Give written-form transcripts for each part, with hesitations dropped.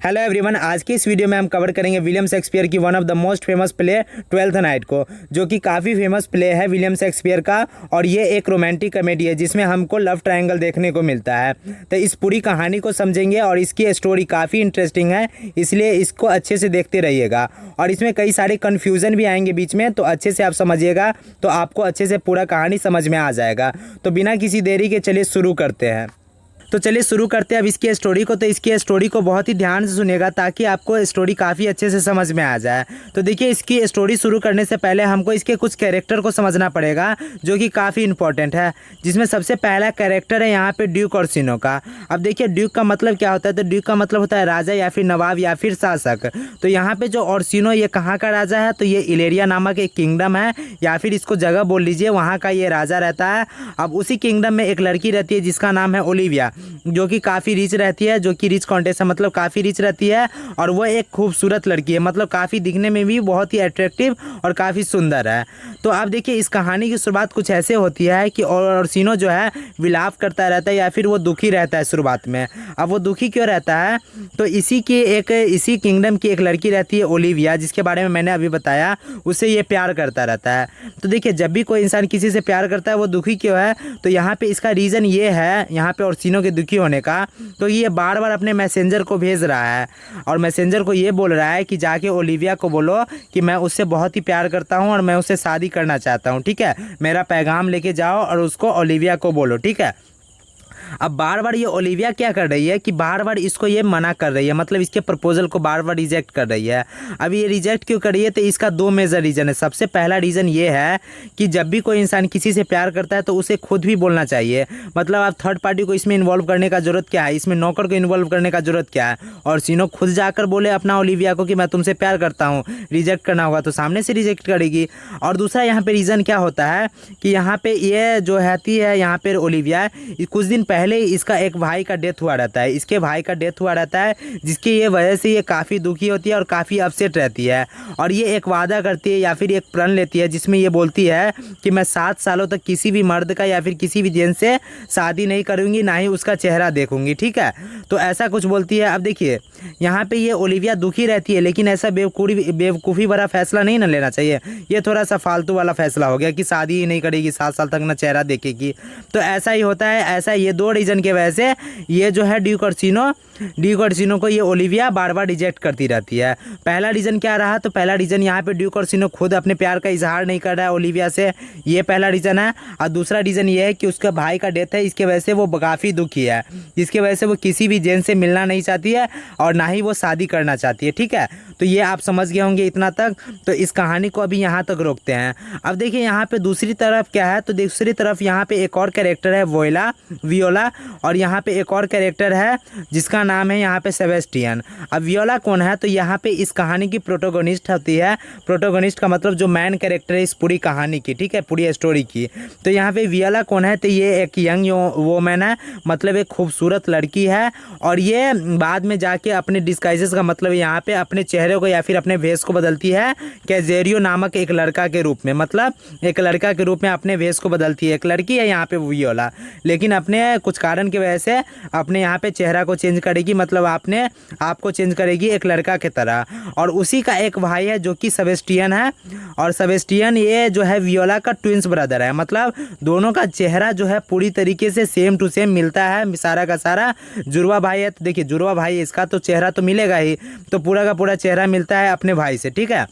Hello everyone, आज की इस वीडियो में हम कवर करेंगे विलियम शेक्सपियर की one of the most famous play twelfth night को, जो कि काफ़ी फेमस प्ले है विलियम शेक्सपियर का। और ये एक रोमांटिक कॉमेडी है जिसमें हमको लव ट्रायंगल देखने को मिलता है। तो इस पूरी कहानी को समझेंगे और इसकी स्टोरी काफ़ी इंटरेस्टिंग है, इसलिए इसको अच्छे से देखते रहिएगा। और इसमें कई सारे कन्फ्यूज़न भी आएंगे बीच में, तो अच्छे से आप समझिएगा तो आपको अच्छे से पूरा कहानी समझ में आ जाएगा। तो बिना किसी देरी के चलिए शुरू करते हैं। तो चलिए शुरू करते हैं अब इसकी स्टोरी को। तो इसकी स्टोरी को बहुत ही ध्यान से सुनिएगा ताकि आपको स्टोरी काफ़ी अच्छे से समझ में आ जाए। तो देखिए, इसकी स्टोरी शुरू करने से पहले हमको इसके कुछ कैरेक्टर को समझना पड़ेगा जो कि काफ़ी इंपॉर्टेंट है, जिसमें सबसे पहला कैरेक्टर है यहाँ पे ड्यूक ओर्सिनो का। अब देखिए, ड्यूक का मतलब क्या होता है? तो ड्यूक का मतलब होता है राजा या फिर नवाब या फिर शासक। तो यहाँ पे जो ओर्सिनो, ये कहाँ का राजा है? तो ये इलेरिया नामक एक किंगडम है, या फिर इसको जगह बोल लीजिए, वहाँ का ये राजा रहता है। अब उसी किंगडम में एक लड़की रहती है जिसका नाम है ओलिविया, जो कि काफ़ी रिच रहती है, जो कि रिच कॉन्टेस्ट है, मतलब काफ़ी रिच रहती है। और वो एक खूबसूरत लड़की है, मतलब काफ़ी दिखने में भी बहुत ही अट्रैक्टिव और काफ़ी सुंदर है। तो अब देखिए, इस कहानी की शुरुआत कुछ ऐसे होती है कि ओर्सिनो जो है विलाप करता रहता है या फिर वो दुखी रहता है शुरुआत में। अब वो दुखी क्यों रहता है? तो इसी किंगडम की एक लड़की रहती है ओलिविया, जिसके बारे में मैंने अभी बताया, उससे ये प्यार करता रहता है। तो देखिए, जब भी कोई इंसान किसी से प्यार करता है वो दुखी क्यों है? तो यहाँ पे इसका रीज़न ये है, यहाँ पे ओर्सिनो के दुखी होने का, तो ये बार बार अपने मैसेंजर को भेज रहा है और मैसेंजर को ये बोल रहा है कि जाके ओलिविया को बोलो कि मैं उससे बहुत ही प्यार करता हूँ और मैं उससे शादी करना चाहता हूँ, ठीक है? मेरा पैगाम लेके जाओ और उसको ओलिविया को बोलो, ठीक है? अब बार बार ये ओलिविया क्या कर रही है कि बार बार इसको ये मना कर रही है, मतलब इसके प्रपोजल को बार बार रिजेक्ट कर रही है। अब ये रिजेक्ट क्यों कर रही है? तो इसका दो मेजर रीज़न है। सबसे पहला रीज़न ये है कि जब भी कोई इंसान किसी से प्यार करता है तो उसे खुद भी बोलना चाहिए। मतलब आप थर्ड पार्टी को इसमें इन्वॉल्व करने का जरूरत क्या है? इसमें नौकर को इन्वॉल्व करने का जरूरत क्या है? और सीनो खुद जाकर बोले अपना ओलिविया को कि मैं तुमसे प्यार करता हूँ। रिजेक्ट करना होगा तो सामने से रिजेक्ट करेगी। और दूसरा यहाँ पे रीज़न क्या होता है कि यहाँ पे ये जो रहती है यहाँ पे ओलिविया, कुछ दिन पहले इसका एक भाई का डेथ हुआ रहता है, इसके भाई का डेथ हुआ रहता है, जिसकी ये वजह से ये काफ़ी दुखी होती है और काफ़ी अपसेट रहती है। और ये एक वादा करती है या फिर एक प्रण लेती है जिसमें ये बोलती है कि मैं 7 सालों तक किसी भी मर्द का या फिर किसी भी जेंट्स से शादी नहीं करूँगी, ना ही उसका चेहरा देखूंगी, ठीक है? तो ऐसा कुछ बोलती है। अब देखिए, यहाँ पे ये ओलिविया दुखी रहती है, लेकिन ऐसा बेवकूफ़ी भरा फैसला नहीं ना लेना चाहिए। ये थोड़ा सा फालतू वाला फैसला हो गया कि शादी ही नहीं करेगी, 7 साल तक ना चेहरा देखेगी। तो ऐसा ही होता है। ऐसा ये दो रीज़न के वजह से ये जो है ड्यूक ओर्सिनो को ये ओलिविया बार बार रिजेक्ट करती रहती है। पहला रीज़न क्या रहा? तो पहला रीज़न यहाँ पे ड्यूक ओर्सिनो खुद अपने प्यार का इजहार नहीं कर रहा है ओलिविया से, ये पहला रीज़न है। और दूसरा रीज़न ये है कि उसका भाई का डेथ है, इसके वजह से वो काफ़ी दुखी है, जिसकी वजह से वो किसी भी जेंट्स से मिलना नहीं चाहती है और ना ही वो शादी करना चाहती है, ठीक है? तो ये आप समझ गए होंगे इतना तक। तो इस कहानी को अभी यहाँ तक रोकते हैं। अब देखिए, यहाँ पे दूसरी तरफ क्या है? तो दूसरी तरफ यहाँ पे एक और कैरेक्टर है वियोला, और यहाँ पे एक और कैरेक्टर है जिसका नाम है यहाँ पे सेबेस्टियन। अब वियोला कौन है? तो यहाँ पे इस कहानी की प्रोटोगोनिस्ट होती है। प्रोटोगोनिस्ट का मतलब जो मेन कैरेक्टर है इस पूरी कहानी की, ठीक है, पूरी स्टोरी की। तो यहाँ पे वियोला कौन है? तो ये एक यंग वोमेन है, मतलब एक खूबसूरत लड़की है। और ये बाद में जाके अपने डिस्गाइजेस का मतलब यहाँ पे अपने चेहरे को या फिर अपने भेष को बदलती है कैजेरियो नामक एक लड़का के रूप में, मतलब एक लड़का के रूप में अपने भेष को बदलती है। एक लड़की है यहाँ पे वियोला, लेकिन अपने कुछ कारण की वजह से अपने यहाँ पे चेहरा को चेंज करेगी, मतलब अपने आप को चेंज करेगी एक लड़का की तरह। और उसी का एक भाई है जो कि सेबेस्टियन है, और सेबेस्टियन ये जो है वियोला का ट्विंस ब्रदर है, मतलब दोनों का चेहरा जो है पूरी तरीके से सेम टू सेम मिलता है, सारा का सारा जुड़वा भाई है। तो देखिए, जुड़वा भाई इसका तो चेहरा तो मिलेगा ही, तो पूरा का पूरा चेहरा मिलता है अपने भाई से, ठीक है?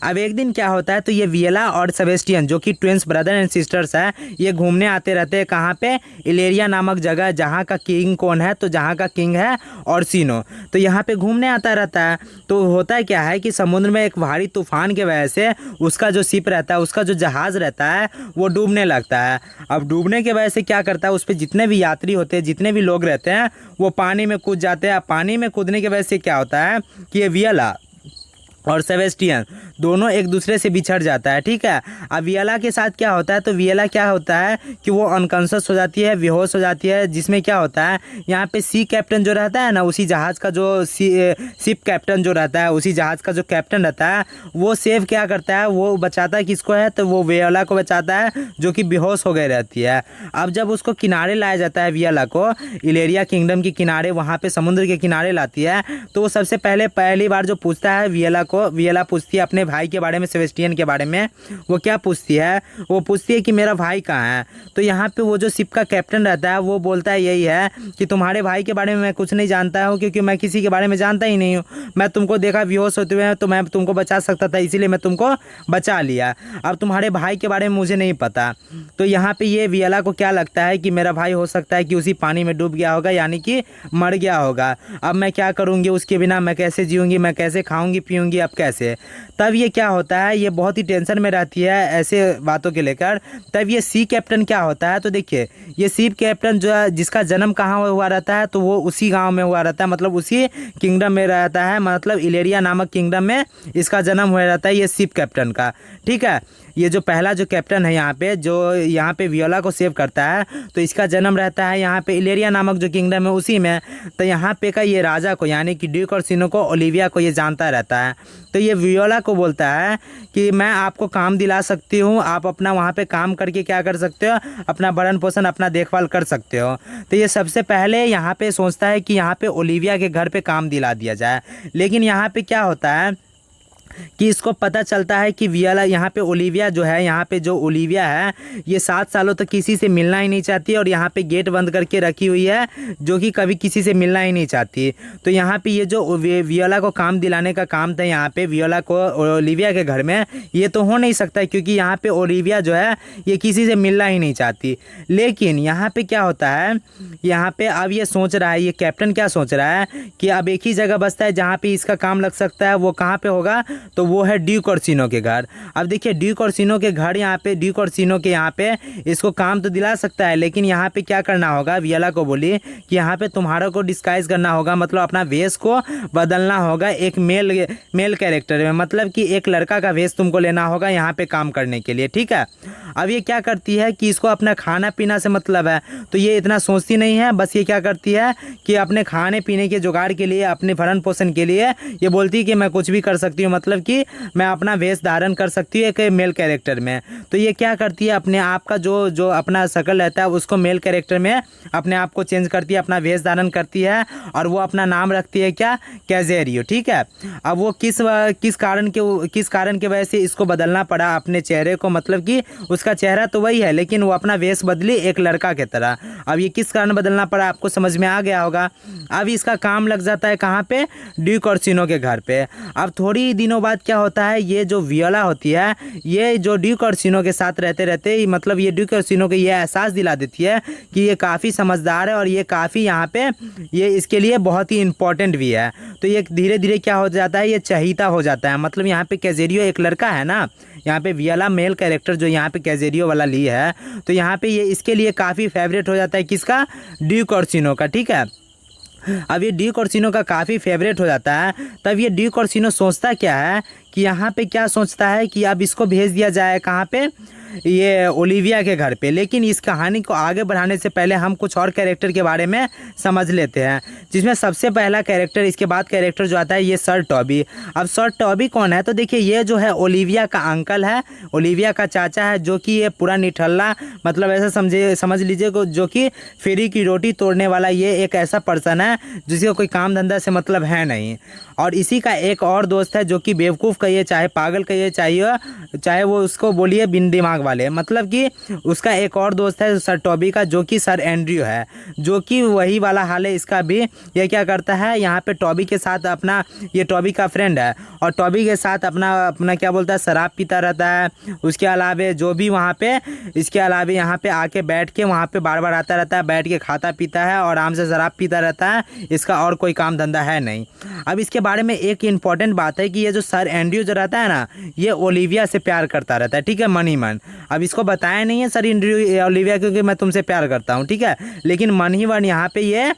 अब एक दिन क्या होता है? तो ये वियोला और सेबेस्टियन जो कि ट्विंस ब्रदर एंड सिस्टर्स है, ये घूमने आते रहते हैं कहाँ पे? इलेरिया नामक जगह, जहाँ का किंग कौन है? तो जहाँ का किंग है ओर्सिनो। तो यहाँ पे घूमने आता रहता है। तो होता क्या है कि समुद्र में एक भारी तूफान के वजह से उसका जो शिप रहता है, उसका जो जहाज़ रहता है, वो डूबने लगता है। अब डूबने के वजह से क्या करता है? उस पर जितने भी यात्री होते हैं, जितने भी लोग रहते हैं, वो पानी में कूद जाते हैं। पानी में कूदने की वजह से क्या होता है कि ये और सेबेस्टियन दोनों एक दूसरे से बिछड़ जाता है, ठीक है। अब वियला के साथ क्या होता है, तो वियला क्या होता है कि वो अनकॉन्शियस हो जाती है, बेहोश हो जाती है, जिसमें क्या होता है यहाँ पे सी कैप्टन जो रहता है ना, उसी जहाज़ का जो शिप कैप्टन जो रहता है, उसी जहाज़ का जो कैप्टन रहता है, वो सेव क्या करता है, वो बचाता है किसको है, तो वो वियला को बचाता है जो कि बेहोश हो गई रहती है। अब जब उसको किनारे लाया जाता है, वियला को इलेरिया किंगडम के किनारे, वहाँ पे समुद्र के किनारे लाती है, तो वो सबसे पहली बार जो पूछता है वियला पूछती है अपने भाई के बारे में, सेबेस्टियन के बारे में। वो क्या पूछती है, वो पूछती है कि मेरा भाई कहाँ है। तो यहाँ पे वो जो शिप का कैप्टन रहता है वो बोलता है यही है कि तुम्हारे भाई के बारे में मैं कुछ नहीं जानता हूँ, क्योंकि मैं किसी के बारे में जानता ही नहीं हूँ। मैं तुमको देखा बेहोश होते हुए, तो मैं तुमको बचा सकता था, इसीलिए मैं तुमको बचा लिया। अब तुम्हारे भाई के बारे में मुझे नहीं पता। तो यहाँ पे ये वियला को क्या लगता है कि मेरा भाई हो सकता है कि उसी पानी में डूब गया होगा, यानी कि मर गया होगा। अब मैं क्या करूँगी उसके बिना, मैं कैसे जीऊँगी, मैं कैसे खाऊँगी पीऊँगी, अब कैसे। तब ये क्या होता है, ये बहुत ही टेंशन में रहती है ऐसे बातों के लेकर। तब ये सी कैप्टन क्या होता है, तो देखिए ये सी कैप्टन जो है, जिसका जन्म कहाँ हुआ रहता है, तो वो उसी गांव में हुआ रहता है, मतलब उसी किंगडम में रहता है, मतलब इलेरिया नामक किंगडम में इसका जन्म हुआ रहता है, ये शिप कैप्टन का, ठीक है। ये जो पहला जो कैप्टन है यहाँ पे, जो यहाँ पे वियोला को सेव करता है, तो इसका जन्म रहता है यहाँ पे इलेरिया नामक जो किंगडम है उसी में। तो यहाँ पे का ये राजा को, यानी कि ड्यूक ओर्सिनो को, ओलिविया को ये जानता रहता है। तो ये वियोला को बोलता है कि मैं आपको काम दिला सकती हूँ, आप अपना वहाँ पे काम करके क्या कर सकते हो, अपना भरण पोषण, अपना देखभाल कर सकते हो। तो ये सबसे पहले यहाँ पे सोचता है कि यहाँ पे ओलिविया के घर पे काम दिला दिया जाए। लेकिन यहाँ पे क्या होता है कि इसको पता चलता है कि वियला, यहाँ पे ओलिविया जो है, यहाँ पे जो ओलिविया है, ये 7 सालों तक किसी से मिलना ही नहीं चाहती, और यहाँ पे गेट बंद करके रखी हुई है, जो कि कभी किसी से मिलना ही नहीं चाहती। तो यहाँ पे ये जो वियला को काम दिलाने का काम था, यहाँ पे वियला को ओलिविया के घर में, ये तो हो नहीं सकता, क्योंकि यहाँ पे ओलिविया जो है ये किसी से मिलना ही नहीं चाहती। लेकिन यहाँ पे क्या होता है, यहाँ पे अब ये सोच रहा है, ये कैप्टन क्या सोच रहा है कि अब एक ही जगह बचता है जहाँ पे इसका काम लग सकता है। वो कहाँ पे होगा, तो वो है ड्यूक ओर्सिनो के घर। अब देखिए ड्यूक ओर्सिनो के घर, यहाँ पे ड्यूक ओर्सिनो के यहाँ पे इसको काम तो दिला सकता है, लेकिन यहाँ पे क्या करना होगा, वियला को बोली कि यहाँ पे तुम्हारा को डिस्गाइज करना होगा, मतलब अपना वेश को बदलना होगा एक मेल कैरेक्टर में, मतलब कि एक लड़का का वेश तुमको लेना होगा यहाँ पे काम करने के लिए, ठीक है। अब ये क्या करती है कि इसको अपना खाना पीना से मतलब है, तो ये इतना सोचती नहीं है। बस ये क्या करती है कि अपने खाने पीने के जुगाड़ के लिए, अपने भरण पोषण के लिए ये बोलती है कि मैं कुछ भी कर सकती हूँ, मतलब कि मैं अपना वेश धारण कर सकती हूँ एक मेल कैरेक्टर में। तो ये क्या करती है, अपने आप का जो अपना शक्ल रहता है उसको मेल कैरेक्टर में अपने आप को चेंज करती है, अपना वेश धारण करती है, और वो अपना नाम रखती है क्या, कैजेरियो, ठीक है। अब वो किस कारण के वजह से इसको बदलना पड़ा अपने चेहरे को, मतलब कि उसका चेहरा तो वही है, लेकिन वो अपना वेश बदली एक लड़का की तरह। अब ये किस कारण बदलना पड़ा आपको समझ में आ गया होगा। अब इसका काम लग जाता है कहाँ पे, ड्यूक ओर्सिनो के घर पे। अब थोड़ी दिनों बाद क्या होता है, ये जो वियोला होती है, ये जो ड्यूक ओर्सिनो के साथ रहते रहते, मतलब ये ड्यूक ओर्सिनो को ये एहसास दिला देती है कि ये काफ़ी समझदार है, और ये काफ़ी यहाँ पे ये इसके लिए बहुत ही इंपॉर्टेंट भी है। तो ये धीरे धीरे क्या हो जाता है, ये चहीता हो जाता है। मतलब यहाँ पे कैजेरियो एक लड़का है ना, यहाँ पे वियला मेल कैरेक्टर जो यहाँ पे कैजेरियो वाला ली है, तो यहाँ पे ये इसके लिए काफ़ी फेवरेट हो जाता है, किसका, ड्यूक ओर्सिनो का, ठीक है। अब ये ड्यूक ओर्सिनो का काफ़ी फेवरेट हो जाता है। तब ये ड्यूक ओर्सिनो सोचता क्या है कि यहाँ पे क्या सोचता है कि अब इसको भेज दिया जाए कहाँ पे, ये ओलिविया के घर पे। लेकिन इस कहानी को आगे बढ़ाने से पहले हम कुछ और कैरेक्टर के बारे में समझ लेते हैं, जिसमें सबसे पहला कैरेक्टर, इसके बाद कैरेक्टर जो आता है ये सर टॉबी। अब सर टॉबी कौन है, तो देखिए ये जो है ओलिविया का अंकल है, ओलिविया का चाचा है, जो कि ये पूरा निठल्ला, मतलब ऐसा समझ लीजिए को, जो कि फ्री की रोटी तोड़ने वाला ये एक ऐसा पर्सन है जिसको कोई काम धंधा से मतलब है नहीं। और इसी का एक और दोस्त है जो कि बेवकूफ़ कहिए चाहे पागल कहिए, चाहे वो उसको बोलिए बिन दिमाग वाले, मतलब कि उसका एक और दोस्त है सर टॉबी का, जो कि सर एंड्रयू है, जो कि वही वाला हाल है इसका भी। ये क्या करता है, यहाँ पे टॉबी के साथ अपना, ये टॉबी का फ्रेंड है, और टॉबी के साथ अपना क्या बोलता है, शराब पीता रहता है। उसके अलावा जो भी वहाँ पे, इसके अलावा यहाँ पे आके बैठ के वहाँ पे बार बार आता रहता है, बैठ के खाता पीता है और आराम से शराब पीता रहता है। इसका और कोई काम धंधा है नहीं। अब इसके बारे में एक इम्पॉर्टेंट बात है कि ये जो सर एंड्रयू जो रहता है ना, ये ओलिविया से प्यार करता रहता है, ठीक है, मन ही मन। अब इसको बताया नहीं है सर एंड्रयू ओलिविया क्योंकि मैं तुमसे प्यार करता हूँ, ठीक है, लेकिन मन ही मन यहाँ पे ये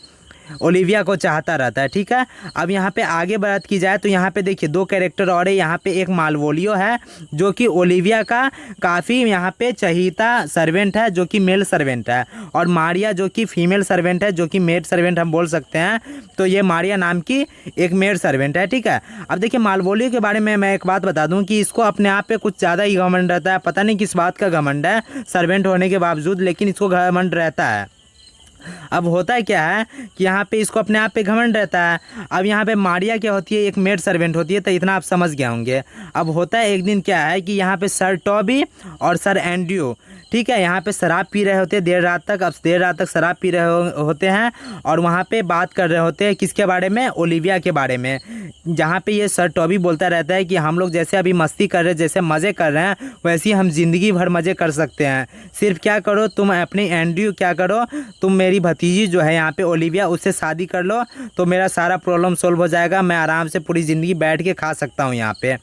ओलिविया को चाहता रहता है, ठीक है। अब यहाँ पे आगे बात की जाए तो यहाँ पे देखिए 2 कैरेक्टर और है। यहाँ पे एक मालवोलियो है जो कि ओलिविया का काफ़ी यहाँ पे चहीता सर्वेंट है, जो कि मेल सर्वेंट है, और मारिया जो कि फीमेल सर्वेंट है, जो कि मेड सर्वेंट हम बोल सकते हैं। तो ये मारिया नाम की एक मेड सर्वेंट है, ठीक है। अब देखिए मालवोलियो के बारे में मैं एक बात बता दूं कि इसको अपने आप पे कुछ ज़्यादा ही घमंड रहता है। पता नहीं किस बात का घमंड है सर्वेंट होने के बावजूद, लेकिन इसको घमंड रहता है। अब होता है क्या है कि यहाँ पे इसको अपने आप पे घमंड रहता है। अब यहाँ पे मारिया क्या होती है, एक मेड सर्वेंट होती है, तो इतना आप समझ गए होंगे। अब होता है एक दिन क्या है कि यहाँ पे सर टॉबी और सर एंड्रयू, ठीक है, यहाँ पे शराब पी रहे होते हैं देर रात तक। अब देर रात तक शराब पी रहे होते हैं और वहाँ पे बात कर रहे होते हैं किसके बारे में, ओलिविया के बारे में। जहाँ पे ये सर टॉबी बोलता रहता है कि हम लोग जैसे अभी मस्ती कर रहे हैं, जैसे मज़े कर रहे हैं, वैसे ही हम ज़िंदगी भर मज़े कर सकते हैं। सिर्फ क्या करो तुम, अपनी एंड्रयू क्या करो तुम, मेरी भतीजी जो है यहाँ पे ओलिविया, उससे शादी कर लो तो मेरा सारा प्रॉब्लम सोल्व हो जाएगा। मैं आराम से पूरी ज़िंदगी बैठ के खा सकता हूँ यहाँ पे।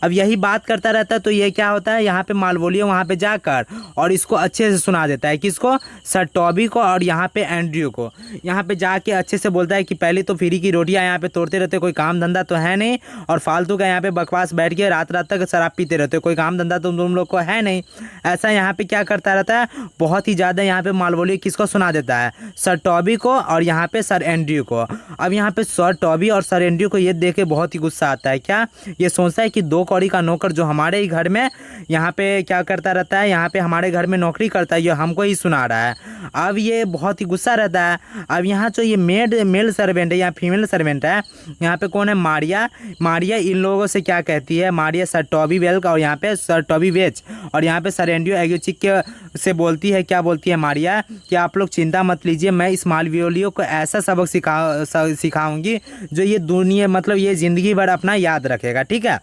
अब यही बात करता रहता है। तो ये क्या होता है, यहाँ पे मालवोलियो वहाँ पे जाकर और इसको अच्छे से सुना देता है, किसको, सर टॉबी को और यहाँ पे एंड्रयू को। यहाँ पे जाके अच्छे से बोलता है कि पहले तो फ्री की रोटियाँ यहाँ पे तोड़ते रहते, कोई काम धंधा तो है नहीं, और फालतू का यहाँ पे बकवास बैठ के रात रात तक शराब पीते रहते, कोई काम धंधा तो तुम लोग को है नहीं। ऐसा यहाँ पे क्या करता रहता है, बहुत ही ज़्यादा यहाँ पे मालवोलियो किसको सुना देता है, सर टॉबी को और यहाँ पे सर एंड्रयू को। अब यहाँ पे सर टॉबी और सर एंड्रयू को ये देख के बहुत ही गुस्सा आता है। क्या ये सोचता है कि 2 कौड़ी का नौकर जो हमारे ही घर में यहाँ पे क्या करता रहता है, यहाँ पे हमारे घर में नौकरी करता है, ये हमको ही सुना रहा है। अब ये बहुत ही गुस्सा रहता है। अब यहाँ जो ये मेल सर्वेंट है या फीमेल सर्वेंट है, यहाँ पे कौन है, मारिया। मारिया इन लोगों से क्या कहती है, मारिया सर टॉबी वेल्क और यहाँ पे सर टॉबी वेच और यहाँ पे सर एंड्रयू एग्यूचिक के से बोलती है, क्या बोलती है मारिया कि आप लोग चिंता मत लीजिए, मैं इस मालवोलियो को ऐसा सबक सिखाऊंगी जो ये दुनिया मतलब ये ज़िंदगी भर अपना याद रखेगा, ठीक है।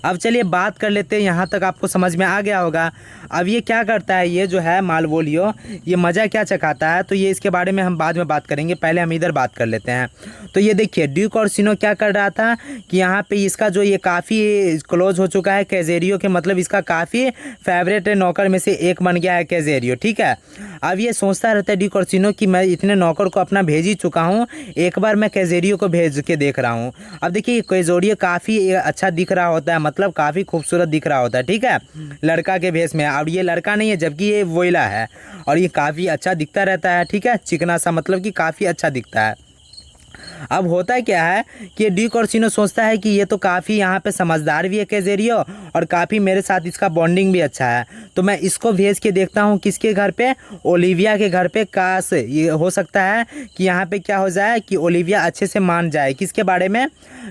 अब चलिए बात कर लेते हैं, यहाँ तक आपको समझ में आ गया होगा। अब ये क्या करता है, ये जो है मालवोलियो, ये मज़ा क्या चखाता है, तो ये इसके बारे में हम बाद में बात करेंगे, पहले हम इधर बात कर लेते हैं। तो ये देखिए ड्यूक ओर्सिनो क्या कर रहा था कि यहाँ पे इसका जो ये काफ़ी क्लोज हो चुका है कैजेरियो के, मतलब इसका काफ़ी फेवरेट नौकर में से एक बन गया है कैजेरियो, ठीक है। अब ये सोचता रहता है ड्यूक ओर्सिनो कि मैं इतने नौकर को अपना भेज ही चुका हूँ, एक बार मैं कैजेरियो को भेज के देख रहा हूँ। अब देखिए कैजेरियो काफ़ी अच्छा दिख रहा होता है, मतलब काफ़ी खूबसूरत दिख रहा होता है, ठीक है, लड़का के भेष में। अब ये लड़का नहीं है जबकि ये वोइला है, और ये काफ़ी अच्छा दिखता रहता है, ठीक है, चिकना सा, मतलब कि काफ़ी अच्छा दिखता है। अब होता है क्या है कि ड्यूक ओर्सिनो सोचता है कि ये तो काफ़ी यहाँ पे समझदार भी है कैजेरियो, और काफ़ी मेरे साथ इसका बॉन्डिंग भी अच्छा है, तो मैं इसको भेज के देखता हूँ किसके घर पे, ओलिविया के घर पे। काश ये हो सकता है कि यहाँ पे क्या हो जाए कि ओलिविया अच्छे से मान जाए किसके बारे में,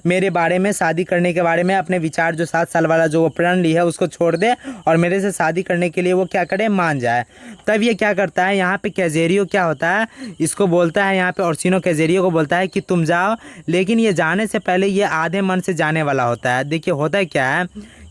मेरे बारे में, शादी करने के बारे में, अपने विचार जो 7 साल वाला जो वो प्रण ली है उसको छोड़ दे और मेरे से शादी करने के लिए वो क्या करे, मान जाए। तब ये क्या करता है, यहाँ पे कैजेरियो क्या होता है, इसको बोलता है, यहाँ पे ओर्सिनो कैजेरियो को बोलता है कि तुम जाओ, लेकिन ये जाने से पहले ये आधे मन से जाने वाला होता है। देखिए होता है क्या है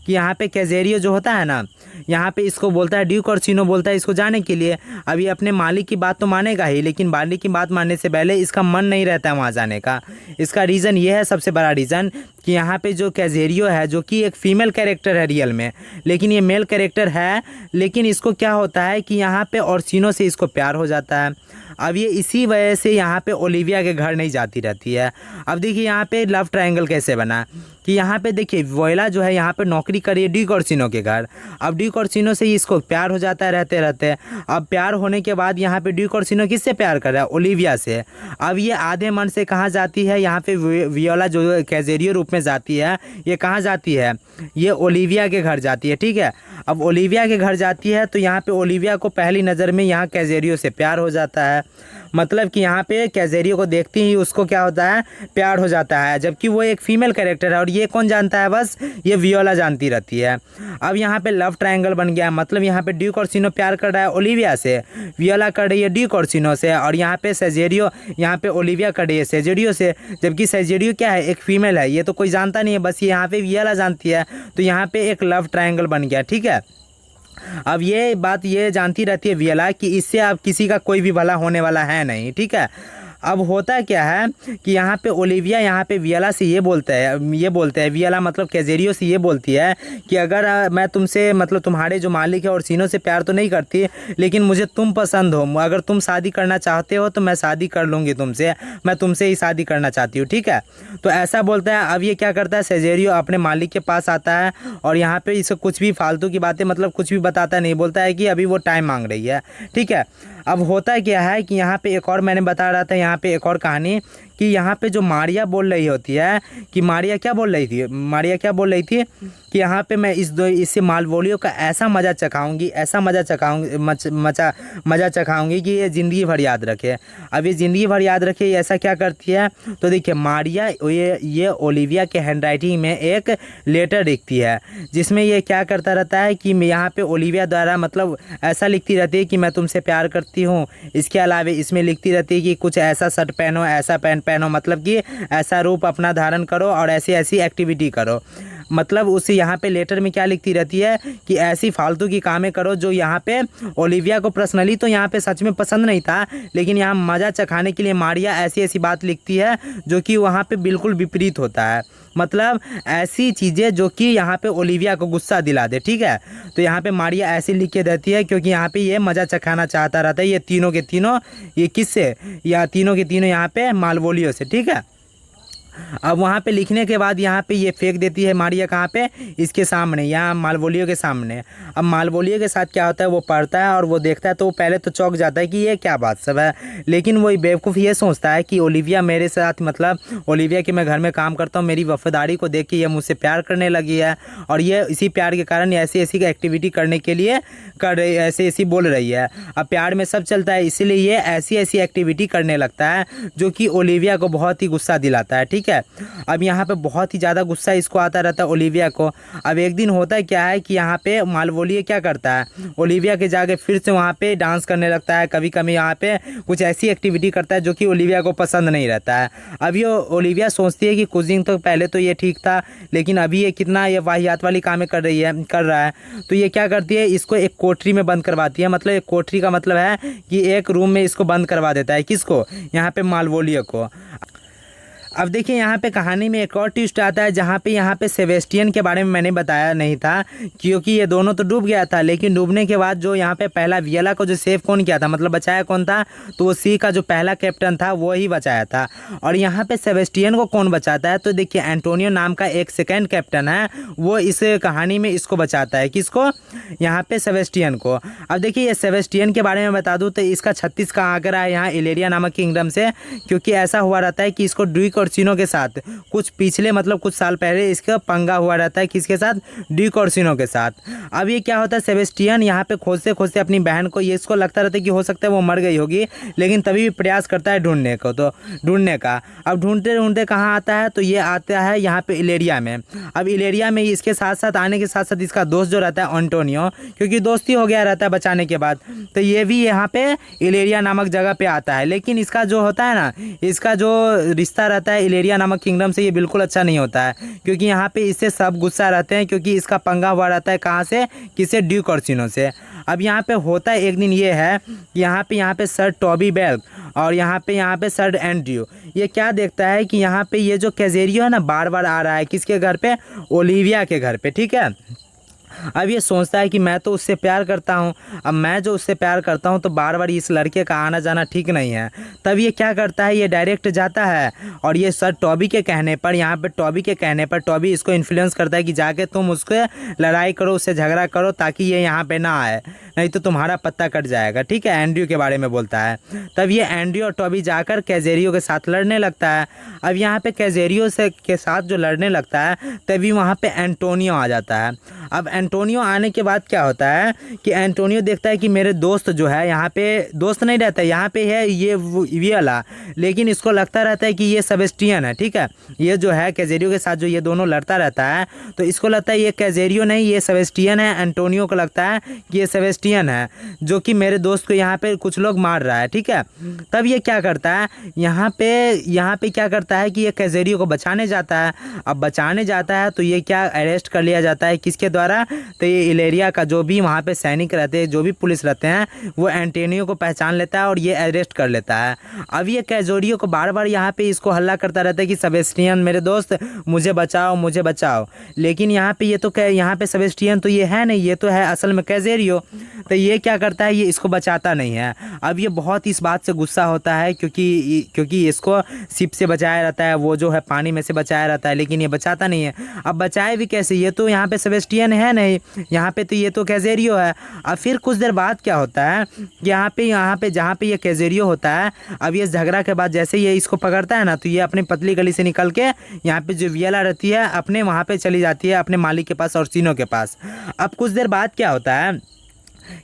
कि यहाँ पे कैजेरियो जो होता है ना, यहाँ पे इसको बोलता है, ड्यूक ओर्सिनो बोलता है इसको जाने के लिए। अब ये अपने मालिक की बात तो मानेगा ही, लेकिन मालिक की बात मानने से पहले इसका मन नहीं रहता है वहाँ जाने का। इसका रीज़न ये है, सबसे बड़ा रीज़न, कि यहाँ पे जो कैजेरियो है, जो कि एक फ़ीमेल कैरेक्टर है रियल में, लेकिन ये मेल कैरेक्टर है, लेकिन इसको क्या होता है कि यहाँ पे ओर्सिनो से इसको प्यार हो जाता है। अब ये इसी वजह से यहाँ पे ओलिविया के घर नहीं जाती रहती है। अब देखिए यहाँ पे लव ट्रायंगल कैसे बना कि यहाँ पे देखिए वोइला जो है यहाँ पे नौकरी करी है ड्यूक ओर्सिनो के घर। अब ड्यूक ओर्सिनो से इसको प्यार हो जाता है रहते रहते। अब प्यार होने के बाद यहाँ पे ड्यूक ओर्सिनो किससे प्यार कर रहा है, ओलिविया से। अब ये आधे मन से कहाँ जाती है, यहाँ पे वियोला जो कैजेरियो रूप में जाती है, ये कहाँ जाती है, ये ओलिविया के घर जाती है, ठीक है। अब ओलिविया के घर जाती है तो यहाँ पे ओलिविया को पहली नज़र में यहाँ कैजेरियो से प्यार हो जाता है, मतलब कि यहाँ पे कैजेरियो को देखते ही उसको क्या होता है, प्यार हो जाता है, जबकि वो एक फीमेल कैरेक्टर है और ये कौन जानता है, बस ये वियोला जानती रहती है। अब यहाँ पे लव ट्रायंगल बन गया, मतलब यहाँ पे ड्यूक ओर्सिनो प्यार कर रहा है ओलिविया से, वियोला कर रही है ड्यूक ओर्सिनो से, और यहाँ पे सेजेरियो, यहाँ पे ओलिविया कर रही है सेजेरियो से, जबकि सेजेरियो क्या है, एक फीमेल है, ये तो कोई जानता नहीं है, बस ये यहाँ पे वियोला जानती है। तो यहाँ पे एक लव ट्रायंगल बन गया, ठीक है। अब ये बात ये जानती रहती है वियोला कि इससे अब किसी का कोई भी भला होने वाला है नहीं, ठीक है। अब होता क्या है कि यहाँ पे ओलिविया यहाँ पे वियला से ये बोलते हैं वियला मतलब कैजेरियो से ये बोलती है कि अगर मैं तुमसे मतलब तुम्हारे जो मालिक है ओरसिनो से प्यार तो नहीं करती, लेकिन मुझे तुम पसंद हो, अगर तुम शादी करना चाहते हो तो मैं शादी कर लूँगी तुमसे, मैं तुमसे ही शादी करना चाहती हूँ, ठीक है। तो ऐसा बोलता है। अब ये क्या करता है, सेजेरियो अपने मालिक के पास आता है और यहाँ पे इसे कुछ भी फालतू की बातें मतलब कुछ भी बताता नहीं, बोलता है कि अभी वो टाइम मांग रही है, ठीक है। अब होता क्या है कि यहाँ पे एक और मैंने बता रहा था यहाँ पे एक और कहानी कि यहाँ पे जो मारिया बोल रही होती है कि मारिया क्या बोल रही थी कि यहाँ पे मैं इससे मालवोलियो का ऐसा मज़ा चखाऊंगी कि ये ज़िंदगी भर याद रखे। अब ये ज़िंदगी भर याद रखे ये ऐसा क्या करती है, तो देखिए मारिया ये ओलिविया के हैंडराइटिंग में एक लेटर लिखती है जिसमें ये क्या करता रहता है कि यहाँ पे ओलिविया द्वारा मतलब ऐसा लिखती रहती है कि मैं तुमसे प्यार करती हूँ। इसके अलावा इसमें लिखती रहती है कि कुछ ऐसा शर्ट पहनो, ऐसा पैंट पहनो, मतलब कि ऐसा रूप अपना धारण करो और ऐसी ऐसी एक्टिविटी करो। मतलब उसे यहाँ पे लेटर में क्या लिखती रहती है कि ऐसी फालतू की कामें करो जो यहाँ पे ओलिविया को पर्सनली तो यहाँ पे सच में पसंद नहीं था, लेकिन यहाँ मज़ा चखाने के लिए मारिया ऐसी ऐसी बात लिखती है जो कि वहाँ पे बिल्कुल विपरीत होता है। मतलब ऐसी चीज़ें जो कि यहाँ पे ओलिविया को गुस्सा दिला दे, ठीक है। तो यहाँ पे मारिया ऐसी लिख के देती है क्योंकि यहाँ पे ये मज़ा चखाना चाहता रहता है ये तीनों के तीनों, ये किससे, या तीनों के तीनों यहाँ पे मालवोलियो से, ठीक है। अब वहाँ पे लिखने के बाद यहाँ पे ये फेंक देती है मारिया कहाँ पे, इसके सामने, यहाँ मालवोलियो के सामने। अब मालवोलियो के साथ क्या होता है, वो पढ़ता है और वो देखता है तो वो पहले तो चौंक जाता है कि ये क्या बात सब है, लेकिन वही बेवकूफ़ ये सोचता है कि ओलिविया मेरे साथ मतलब ओलिविया के मैं घर में काम करता हूँ, मेरी वफादारी को देख के ये मुझसे प्यार करने लगी है और ये इसी प्यार के कारण ऐसी ऐसी एक्टिविटी करने के लिए ऐसी ऐसी बोल रही है। अब प्यार में सब चलता है, इसीलिए ये ऐसी ऐसी एक्टिविटी करने लगता है जो कि ओलिविया को बहुत ही गुस्सा दिलाता है, ठीक है। अब यहाँ पे बहुत ही ज़्यादा गुस्सा इसको आता रहता है ओलिविया को। अब एक दिन होता क्या है कि यहाँ पे मालवोलियो क्या करता है, ओलिविया के जाके फिर से वहाँ पे डांस करने लगता है, कभी कभी यहाँ पे कुछ ऐसी एक्टिविटी करता है जो कि ओलिविया को पसंद नहीं रहता है। अब ये ओलिविया सोचती है कि कुछ दिन तो पहले तो ये ठीक था, लेकिन अभी ये कितना ये वाहियात वाली कामें कर रहा है। तो ये क्या करती है, इसको एक कोठरी में बंद करवाती है। मतलब एक कोठरी का मतलब है कि एक रूम में इसको बंद करवा देता है, किसको, यहाँ पे मालवोलियो को। अब देखिए यहाँ पे कहानी में एक और ट्विस्ट आता है जहाँ पे यहाँ पे सेबेस्टियन के बारे में मैंने बताया नहीं था क्योंकि ये दोनों तो डूब गया था, लेकिन डूबने के बाद जो यहाँ पे पहला वियला को जो सेव कौन किया था, मतलब बचाया कौन था, तो वो सी का जो पहला कैप्टन था वो ही बचाया था। और यहाँ पे सेबेस्टियन को कौन बचाता है, तो देखिए एंटोनियो नाम का एक सेकेंड कैप्टन है, वो इस कहानी में इसको बचाता है, किसको, यहाँ पे सेबेस्टियन को। अब देखिए ये सेबेस्टियन के बारे में बता दूँ तो इसका 36 का आंकड़ा है यहाँ इलेरिया नामक किंगडम से, क्योंकि ऐसा हुआ रहता है कि इसको ड्यूक ओरसिनो के साथ कुछ पिछले मतलब कुछ साल पहले इसका पंगा हुआ रहता है, किसके साथ, ड्यूक ओरसिनो के साथ। अब ये क्या होता है, सेबेस्टियन यहाँ पे खोजते खोजते अपनी बहन को, ये इसको लगता रहता है कि हो सकता है वो मर गई होगी, लेकिन तभी भी प्रयास करता है ढूंढने का। अब ढूंढते ढूंढते कहाँ आता है, तो ये आता है यहाँ पे इलेरिया में। अब इलेरिया में इसके साथ साथ आने के साथ साथ इसका दोस्त जो रहता है एंटोनियो, क्योंकि दोस्ती हो गया रहता है बचाने के बाद, तो ये भी यहाँ पे इलेरिया नामक जगह पे आता है। लेकिन इसका जो होता है ना, इसका जो रिश्ता रहता है इलेरिया नामक किंगडम से, ये बिल्कुल अच्छा नहीं होता है, क्योंकि यहाँ पे इससे सब गुस्सा रहते हैं, क्योंकि इसका पंगा हुआ रहता है कहाँ से, किसे, ड्यूक ओरसिनो से। अब यहाँ पे होता है एक दिन ये है कि यहाँ पे सर टॉबी बेल्क और यहाँ पे सर एंड्रयू, ये क्या देखता है कि यहाँ पे ये जो कैजेरियो है ना बार बार आ रहा है, किसके घर पे, ओलिविया के घर पे, ठीक है। अब ये सोचता है कि मैं तो उससे प्यार करता हूँ, अब मैं जो उससे प्यार करता हूँ तो बार बार इस लड़के का आना जाना ठीक नहीं है। तब ये क्या करता है, ये डायरेक्ट जाता है और ये सर टॉबी के कहने पर, यहाँ पे टॉबी के कहने पर टॉबी इसको इन्फ्लुएंस करता है कि जाके तुम उसके लड़ाई करो, उससे झगड़ा करो ताकि ये यहाँ पे ना आए, नहीं तो तुम्हारा पत्ता कट जाएगा, ठीक है। एंड्रयू के बारे में बोलता है। तब ये एंड्रयू और टॉबी जाकर कैजेरियो के साथ लड़ने लगता है। अब यहाँ पे कैजेरियो के साथ जो लड़ने लगता है तभी वहाँ पे एंटोनियो आ जाता है। अब एंटोनियो आने के बाद क्या होता है कि एंटोनियो देखता है कि मेरे दोस्त जो है, यहाँ पे दोस्त नहीं रहता, यहाँ पे है ये वाला, लेकिन इसको लगता रहता है कि ये सेबेस्टियन है, ठीक है। ये जो है कैजेरियो के साथ जो ये दोनों लड़ता रहता है, तो इसको लगता है ये कैजेरियो नहीं, ये सेबेस्टियन है। एंटोनियो को लगता है कि ये सेबेस्टियन है जो कि मेरे दोस्त को यहाँ पे कुछ लोग मार रहा है, ठीक है। तब ये क्या करता है, यहाँ पे क्या करता है कि ये कैजेरियो को बचाने जाता है। अब बचाने जाता है तो ये क्या, अरेस्ट कर लिया जाता है, किसके द्वारा, तो ये इलेरिया का जो भी वहाँ पे सैनिक रहते हैं, जो भी पुलिस रहते हैं, वो एंटोनियो को पहचान लेता है और ये अरेस्ट कर लेता है। अब ये कैजोरियो को बार बार यहाँ पे इसको हल्ला करता रहता है कि सेबेस्टियन मेरे दोस्त मुझे बचाओ मुझे बचाओ, लेकिन यहाँ पे ये तो यहाँ पे सेबेस्टियन तो ये है नहीं, ये तो है असल में कैजेरियो। तो ये क्या करता है, ये इसको बचाता नहीं है। अब ये बहुत इस बात से गुस्सा होता है क्योंकि इसको शिप से बचाया रहता है, वो जो है पानी में से बचाया रहता है, लेकिन ये बचाता नहीं है। अब बचाए भी कैसे, ये तो यहाँ पे सेबेस्टियन है नहीं, यहाँ पे तो ये तो कैजेरियो है। अब फिर कुछ देर बाद क्या होता है, यहाँ पे जहाँ पे ये कैजेरियो होता है, अब ये झगड़ा के बाद जैसे ये इसको पकड़ता है ना, तो ये अपनी पतली गली से निकल के यहाँ पे जो वियला रहती है अपने वहाँ पे चली जाती है अपने मालिक के पास, ओर्सिनो के पास। अब कुछ देर बाद क्या होता है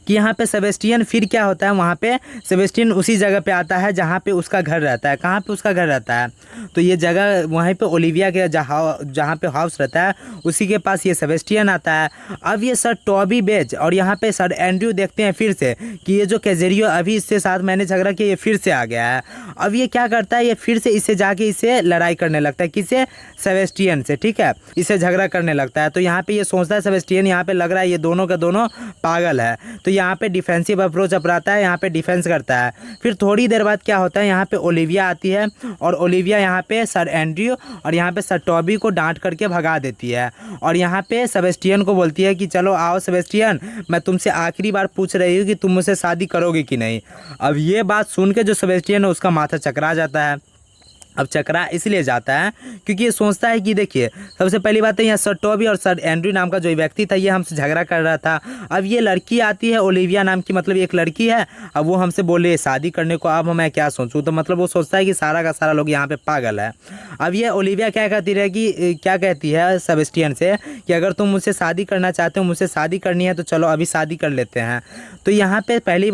कि यहाँ पे सेबेस्टियन फिर क्या होता है, वहाँ पे सेबेस्टियन उसी जगह पे आता है जहाँ पे उसका घर रहता है। कहाँ पे उसका घर रहता है, तो ये जगह वहीं पे ओलिविया के जहाँ पे हाउस रहता है उसी के पास ये सेबेस्टियन आता है। अब ये सर टॉबी बेच और यहाँ पे सर एंड्रयू देखते हैं फिर से कि ये जो कैजेरियो अभी इससे साथ मैंने झगड़ा किया, ये फिर से आ गया है। अब ये क्या करता है, ये फिर से इससे जाके इससे लड़ाई करने लगता है, किससे, सेबेस्टियन से, ठीक है, इससे झगड़ा करने लगता है। तो यहाँ पे ये सोचता है सेबेस्टियन, यहाँ पे लग रहा है ये दोनों का दोनों पागल है, तो यहाँ पे डिफेंसिव अप्रोच अपनाता है, यहाँ पे डिफेंस करता है। फिर थोड़ी देर बाद क्या होता है, यहाँ पे ओलिविया आती है और ओलिविया यहाँ पे सर एंड्रयू और यहाँ पे सर टॉबी को डांट करके भगा देती है और यहाँ पे सेबेस्टियन को बोलती है कि चलो आओ सेबेस्टियन, मैं तुमसे आखिरी बार पूछ रही हूँ कि तुम मुझसे शादी करोगे कि नहीं। अब ये बात सुन के जो सेबेस्टियन है उसका माथा चकरा जाता है। अब चकरा इसलिए जाता है क्योंकि ये सोचता है कि देखिए, सबसे पहली बात है यहाँ सर टॉबी और सर एंड्रयू नाम का जो व्यक्ति था ये हमसे झगड़ा कर रहा था। अब ये लड़की आती है ओलिविया नाम की, मतलब एक लड़की है, अब वो हमसे बोले शादी करने को, अब मैं क्या सोचूं। तो मतलब वो सोचता है कि सारा का सारा लोग यहाँ पे पागल है। अब ये ओलिविया क्या कहती है सेबेस्टियन से कि अगर तुम मुझसे शादी करना चाहते हो, मुझसे शादी करनी है तो चलो अभी शादी कर लेते हैं। तो यहाँ पे पहली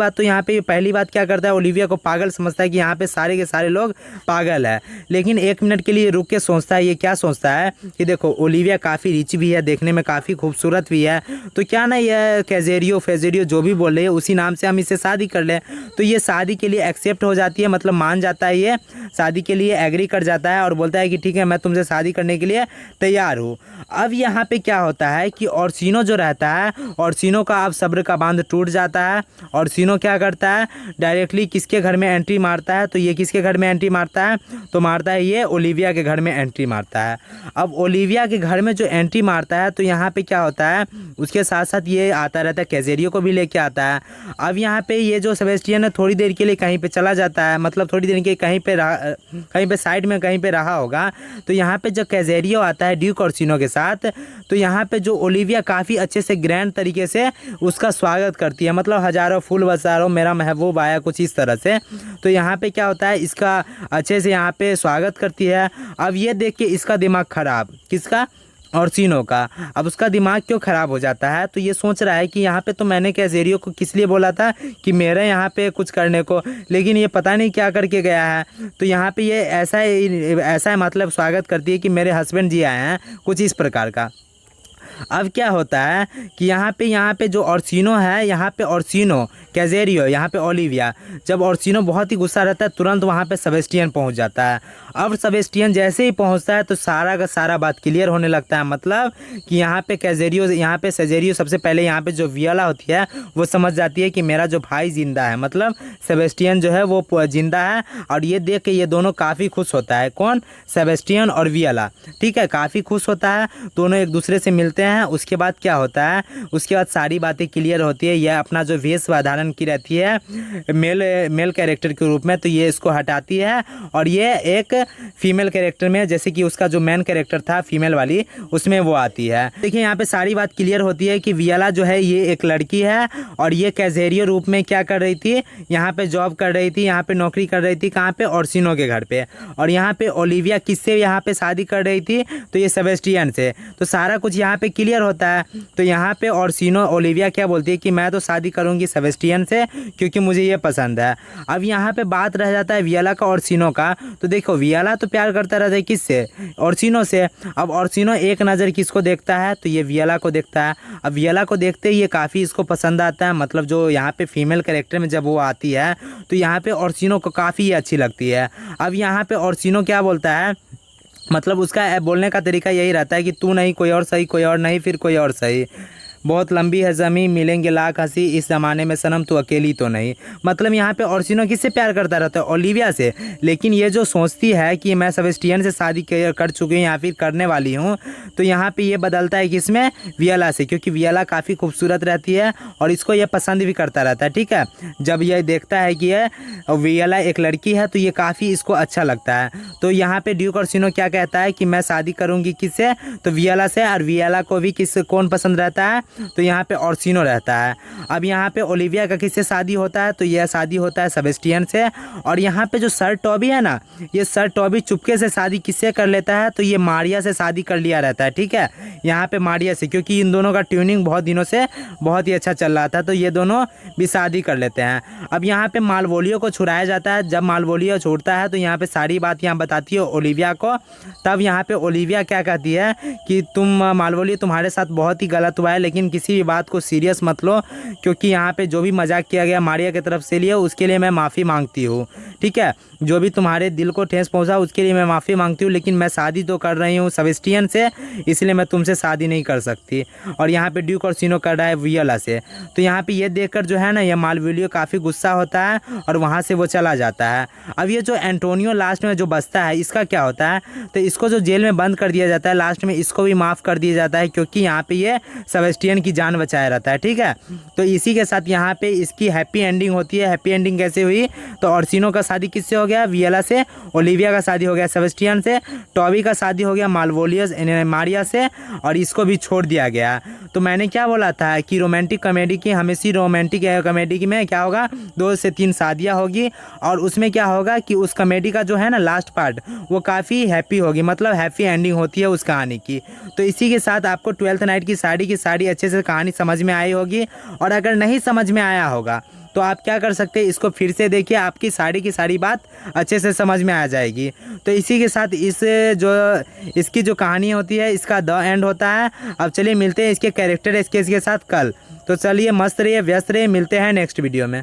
बात क्या करता है, ओलिविया को पागल समझता है कि यहाँ पे सारे के सारे लोग पागल है। लेकिन एक मिनट के लिए रुक के सोचता है, ये क्या सोचता है कि देखो ओलिविया काफ़ी रिच भी है, देखने में काफ़ी खूबसूरत भी है, तो क्या ना ये फेजेरियो जो भी बोल रहे हैं उसी नाम से हम इससे शादी कर लें। तो ये शादी के लिए एक्सेप्ट हो जाती है, मतलब मान जाता है, ये शादी के लिए एग्री कर जाता है और बोलता है कि ठीक है मैं तुमसे शादी करने के लिए तैयार हूँ। अब यहाँ पे क्या होता है कि ओर्सिनो जो रहता है, ओर्सिनो का अब सब्र का बांध टूट जाता है। ओर्सिनो क्या करता है, डायरेक्टली किसके घर में एंट्री मारता है, तो ये किसके घर में एंट्री मारता है, तो मारता है ये ओलिविया के घर में एंट्री मारता है। अब ओलिविया के घर में जो एंट्री मारता है तो यहाँ पे क्या होता है, उसके साथ साथ ये आता रहता है, कैजेरियो को भी लेके आता है। अब यहाँ पे ये जो सेबेस्टियन है थोड़ी देर के लिए कहीं पे चला जाता है, मतलब थोड़ी देर के कहीं पे साइड में कहीं पे रहा होगा। तो यहाँ पे जब कैजेरियो आता है ड्यूक ओर्सिनो के साथ, तो यहाँ पे जो ओलिविया काफ़ी अच्छे से ग्रैंड तरीके से उसका स्वागत करती है, मतलब हज़ारों फूल बरसाओ मेरा महबूब आया, कुछ इस तरह से। तो यहाँ पे क्या होता है, इसका अच्छे से यहाँ पे स्वागत करती है। अब ये देख के इसका दिमाग खराब, किसका, ओर्सिनो का। अब उसका दिमाग क्यों ख़राब हो जाता है, तो ये सोच रहा है कि यहाँ पे तो मैंने कैजेरियो को किस लिए बोला था कि मेरे यहाँ पे कुछ करने को, लेकिन ये पता नहीं क्या करके गया है। तो यहाँ पे ये ऐसा मतलब स्वागत करती है कि मेरे हस्बैंड जी आए हैं, कुछ इस प्रकार का। अब क्या होता है कि यहाँ पे जो ओर्सिनो है, यहाँ पे ओर्सिनो, कैजेरियो, यहाँ पे ओलिविया, जब ओर्सिनो बहुत ही गुस्सा रहता है तुरंत वहाँ पे सेबेस्टियन पहुँच जाता है। अब सेबेस्टियन जैसे ही पहुँचता है तो सारा का सारा बात क्लियर होने लगता है, मतलब कि यहाँ पे सेजेरियो सबसे पहले यहाँ पे जो वियला होती है वो समझ जाती है कि मेरा जो भाई जिंदा है, मतलब सेबेस्टियन जो है वो जिंदा है। और ये देख के ये दोनों काफ़ी खुश होता है, कौन, सेबेस्टियन और वियला, ठीक है, काफ़ी खुश होता है, दोनों एक दूसरे से मिलते हैं। उसके बाद क्या होता है, उसके बाद सारी बातें क्लियर होती है। यह अपना जो वेश धारण की रहती है मेल कैरेक्टर के रूप में, तो ये इसको हटाती है और ये एक फीमेल कैरेक्टर में, जैसे कि उसका जो मेन कैरेक्टर था फीमेल वाली, उसमें वो आती है। देखिए यहाँ पे सारी बात क्लियर होती है कि वियला जो है ये एक लड़की है और ये कैजेरियो रूप में क्या कर रही थी, यहाँ पे जॉब कर रही थी, यहाँ पे नौकरी कर रही थी, कहाँ पे, ओर्सिनो के घर पे। और यहाँ पे ओलिविया किससे यहाँ पे शादी कर रही थी, तो ये सेबेस्टियन से। तो सारा कुछ यहाँ पे क्लियर होता है। तो यहाँ पे ओर्सिनो ओलिविया क्या बोलती है कि मैं तो शादी करूँगी सेबेस्टियन से क्योंकि मुझे ये पसंद है। अब यहाँ पे बात रह जाता है वियला का ओर्सिनो का। तो देखो वियला तो प्यार करता रहता है किससे, ओर्सिनो से। अब ओर्सिनो एक नज़र किसको देखता है, तो ये वियला को देखता है। अब वियला को देखते ही ये काफ़ी इसको पसंद आता है, मतलब जो यहाँ पे फीमेल कैरेक्टर में जब वो आती है तो यहाँ पे ओर्सिनो को काफ़ी अच्छी लगती है। अब यहाँ पे ओर्सिनो क्या बोलता है, मतलब उसका बोलने का तरीका यही रहता है कि तू नहीं कोई और सही, कोई और नहीं फिर कोई और सही, बहुत लंबी है ज़मीं, मिलेंगे लाख हंसी, इस ज़माने में सनम तू अकेली तो नहीं। मतलब यहाँ पे ओर्सिनो किससे प्यार करता रहता है? ओलिविया से। लेकिन ये जो सोचती है कि मैं सेबेस्टियन से शादी कर चुकी हूँ या फिर करने वाली हूँ, तो यहाँ पे ये बदलता है किसमें? वियला से, क्योंकि वियला काफ़ी खूबसूरत रहती है और इसको ये पसंद भी करता रहता है। ठीक है, जब ये देखता है कि ये वियला एक लड़की है तो ये काफ़ी इसको अच्छा लगता है। तो यहाँ पे ड्यूक ओर्सिनो क्या कहता है कि मैं शादी करूँगी किससे? तो वियला से। और वियला को भी कौन पसंद रहता है? तो यहाँ पे ओर्सिनो रहता है। अब यहाँ पे ओलिविया का किससे शादी होता है? तो यह शादी होता है सेबेस्टियन से। और यहाँ पे जो सर टॉबी है ना, ये सर टॉबी चुपके से शादी किससे कर लेता है? तो ये मारिया से शादी कर लिया रहता है। ठीक है, यहाँ पे मारिया से, क्योंकि इन दोनों का ट्यूनिंग बहुत दिनों से बहुत ही अच्छा चल रहा था, तो ये दोनों भी शादी कर लेते हैं। अब यहाँ पे मालवोलियो को छुड़ाया जाता है। जब मालवोलियो छोड़ता है तो यहाँ पे सारी बात यहाँ बताती है ओलिविया को। तब यहाँ पे ओलिविया क्या कहती है कि तुम मालवोलियो, तुम्हारे साथ बहुत ही गलत हुआ है, लेकिन किसी भी बात को सीरियस मत लो, क्योंकि यहाँ पे जो भी मजाक किया गया मारिया की तरफ से लिए उसके लिए मैं माफ़ी मांगती हूँ। ठीक है, जो भी तुम्हारे दिल को ठेस पहुँचा उसके लिए मैं माफ़ी मांगती हूँ, लेकिन मैं शादी तो कर रही हूँ सेबेस्टियन से, इसलिए मैं तुमसे शादी नहीं कर सकती। और यहाँ पे ड्यूक ओर्सिनो कर रहा है वियला से। तो यहाँ पे ये देखकर जो है ना, ये मालवोलियो काफ़ी गुस्सा होता है और वहाँ से वो चला जाता है। अब ये जो एंटोनियो लास्ट में जो बचता है, इसका क्या होता है? तो इसको जो जेल में बंद कर दिया जाता है, लास्ट में इसको भी माफ़ कर दिया जाता है, क्योंकि यहाँ पे ये सेबेस्टियन की जान बचाया रहता है। ठीक है, तो इसी के साथ यहाँ पे इसकी हैप्पी एंडिंग होती है। हैप्पी एंडिंग कैसे हुई? तो ओर्सिनो का शादी किससे हो गया? वियला से। ओलिविया का शादी हो गया सेबेस्टियन से। टॉबी का शादी हो गया मालवोलियस मारिया से, और इसको भी छोड़ दिया गया। तो मैंने क्या बोला था कि रोमांटिक कॉमेडी की हमेशा रोमांटिक कॉमेडी में क्या होगा? 2 से 3 शादियाँ होगी, और उसमें क्या होगा कि उस कॉमेडी का जो है ना लास्ट पार्ट, वो काफ़ी हैप्पी होगी, मतलब हैप्पी एंडिंग होती है उस कहानी की। तो इसी के साथ आपको ट्वेल्थ नाइट की साड़ी अच्छे से कहानी समझ में आई होगी। और अगर नहीं समझ में आया होगा तो आप क्या कर सकते हैं, इसको फिर से देखिए, आपकी सारी बात अच्छे से समझ में आ जाएगी। तो इसी के साथ इसकी जो कहानी होती है, इसका द एंड होता है। अब चलिए मिलते हैं इसके कैरेक्टर स्केच के साथ कल। तो चलिए मस्त रहिए, व्यस्त रहिए, मिलते हैं नेक्स्ट वीडियो में।